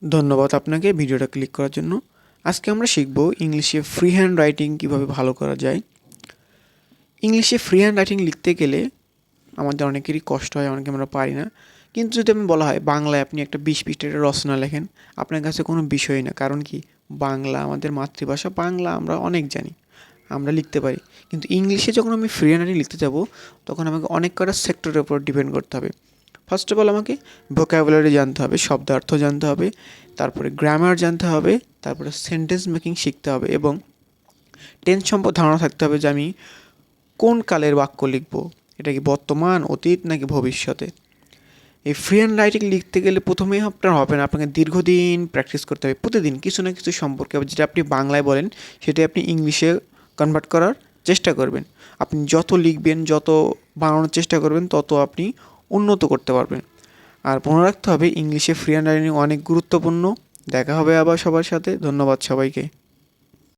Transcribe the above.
ধন্যবাদ আপনাকে ভিডিওটা ক্লিক করার জন্য। আজকে আমরা শিখব ইংলিশে ফ্রি হ্যান্ড রাইটিং কীভাবে ভালো করা যায়। ইংলিশে ফ্রি হ্যান্ড রাইটিং লিখতে গেলে আমাদের অনেকেরই কষ্ট হয়, অনেকে আমরা পারি না। কিন্তু যদি আমি বলা হয় বাংলায় আপনি একটা 20 পৃষ্ঠার রচনা লেখেন, আপনার কাছে কোনো বিষয়ই না। কারণ কি, বাংলা আমাদের মাতৃভাষা, বাংলা আমরা অনেক জানি, আমরা লিখতে পারি। কিন্তু ইংলিশে যখন আমি ফ্রি হ্যান্ড রাইটিং লিখতে যাব, তখন আমাকে অনেক কটা সেক্টরের উপর ডিপেন্ড করতে হবে। ফার্স্ট অফ অল আমাকে ভোকাবুলারি জানতে হবে, শব্দার্থ জানতে হবে, তারপরে গ্রামার জানতে হবে, তারপরে সেন্টেন্স মেকিং শিখতে হবে এবং টেন্স সম্পর্কে ধারণা থাকতে হবে যে আমি কোন কালের বাক্য লিখব, এটা কি বর্তমান, অতীত নাকি ভবিষ্যতে। এই ফ্রি হ্যান্ড রাইটিং লিখতে গেলে প্রথমেই আপনার হবে না, আপনাকে দীর্ঘদিন প্র্যাকটিস করতে হবে। প্রতিদিন কিছু না কিছু সম্পর্কে যেটা আপনি বাংলায় বলেন সেটাই আপনি ইংলিশে কনভার্ট করার চেষ্টা করবেন। আপনি যত লিখবেন, যত বানানোর চেষ্টা করবেন, তত আপনি উন্নত করতে পারবেন। আর মনে রাখতে হবে ইংলিশে ফ্রি হ্যান্ড রাইটিং অনেক গুরুত্বপূর্ণ। দেখা হবে আবার সবার সাথে। ধন্যবাদ সবাইকে।